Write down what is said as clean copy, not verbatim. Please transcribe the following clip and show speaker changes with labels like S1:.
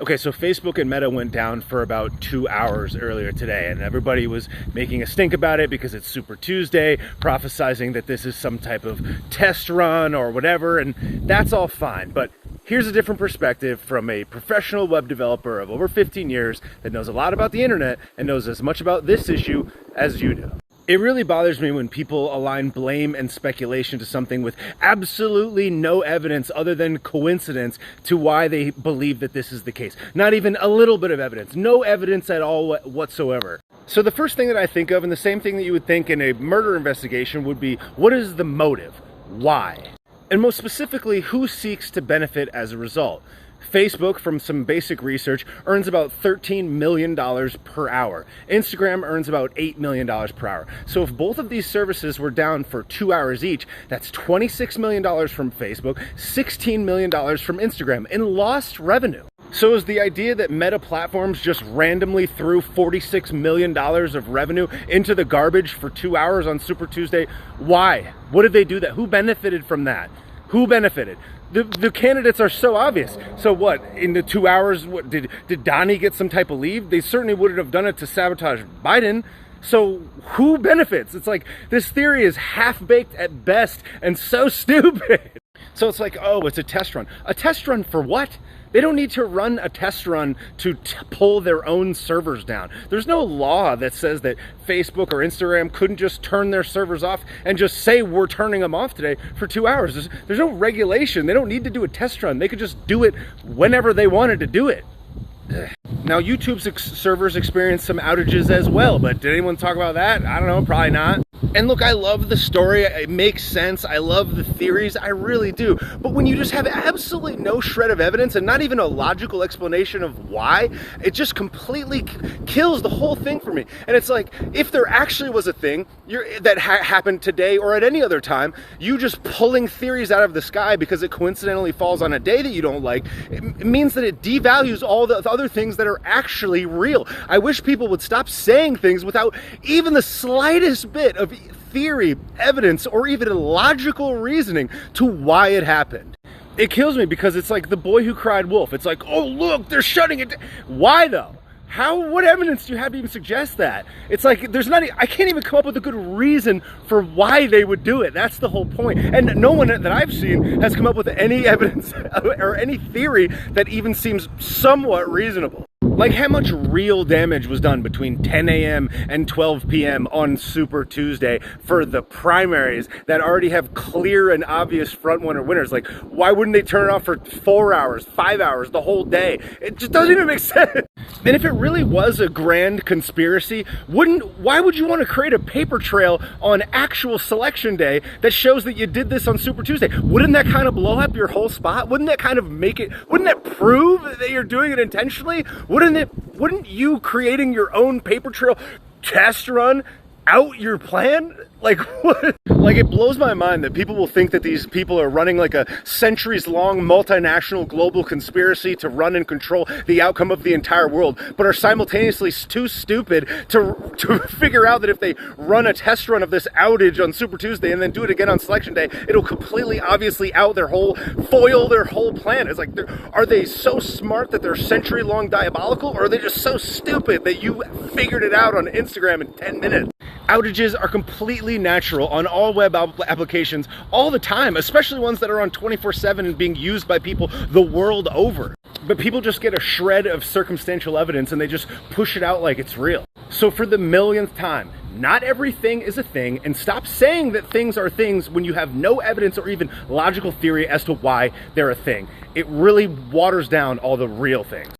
S1: Okay, so Facebook and Meta went down for about 2 hours earlier today, and everybody was making a stink about it because it's Super Tuesday, prophesizing that this is some type of test run or whatever, and that's all fine. But here's a different perspective from a professional web developer of over 15 years that knows a lot about the internet and knows as much about this issue as you do. It really bothers me when people align blame and speculation to something with absolutely no evidence other than coincidence to why they believe that this is the case. Not even a little bit of evidence. No evidence at all whatsoever. So the first thing that I think of, and the same thing that you would think in a murder investigation, would be, what is the motive? Why? And most specifically, who seeks to benefit as a result? Facebook, from some basic research, earns about $13 million per hour. Instagram earns about $8 million per hour. So if both of these services were down for 2 hours each, that's $26 million from Facebook, $16 million from Instagram in lost revenue. So is the idea that Meta platforms just randomly threw $46 million of revenue into the garbage for 2 hours on Super Tuesday? Why? What did they do that? Who benefited from that? Who benefited? The candidates are so obvious. So what, in the 2 hours, what did Donnie get some type of leave? They certainly wouldn't have done it to sabotage Biden. So who benefits? It's like, this theory is half-baked at best and so stupid. So it's like, oh, it's a test run. A test run for what? They don't need to run a test run to pull their own servers down. There's no law that says that Facebook or Instagram couldn't just turn their servers off and just say we're turning them off today for 2 hours. There's no regulation. They don't need to do a test run. They could just do it whenever they wanted to do it. Now, YouTube's servers experienced some outages as well, but did anyone talk about that? I don't know, probably not. And look, I love the story, it makes sense, I love the theories, I really do. But when you just have absolutely no shred of evidence and not even a logical explanation of why, it just completely kills the whole thing for me. And it's like, if there actually was a thing that happened today or at any other time, you just pulling theories out of the sky because it coincidentally falls on a day that you don't like, it means that it devalues all the other things that are actually real. I wish people would stop saying things without even the slightest bit of theory, evidence, or even logical reasoning to why it happened. It kills me because it's like the boy who cried wolf. It's like, oh look, they're shutting it down. Why though? What evidence do you have to even suggest that? It's like, I can't even come up with a good reason for why they would do it. That's the whole point. And no one that I've seen has come up with any evidence or any theory that even seems somewhat reasonable. Like, how much real damage was done between 10 a.m. and 12 p.m. on Super Tuesday for the primaries that already have clear and obvious front-runner winners? Like, why wouldn't they turn it off for 4 hours, 5 hours, the whole day? It just doesn't even make sense. And if it really was a grand conspiracy, why would you want to create a paper trail on actual selection day that shows that you did this on Super Tuesday? Wouldn't that kind of blow up your whole spot? Wouldn't that kind of wouldn't that prove that you're doing it intentionally? Wouldn't you creating your own paper trail test run out your plan? Like, what? Like, it blows my mind that people will think that these people are running like a centuries-long multinational global conspiracy to run and control the outcome of the entire world, but are simultaneously too stupid to figure out that if they run a test run of this outage on Super Tuesday and then do it again on Selection Day, it'll completely obviously foil their whole plan. It's like, are they so smart that they're century-long diabolical, or are they just so stupid that you figured it out on Instagram in 10 minutes? Outages are completely natural on all web applications all the time, especially ones that are on 24/7 and being used by people the world over. But people just get a shred of circumstantial evidence and they just push it out like it's real. So for the millionth time, not everything is a thing, and stop saying that things are things when you have no evidence or even logical theory as to why they're a thing. It really waters down all the real things.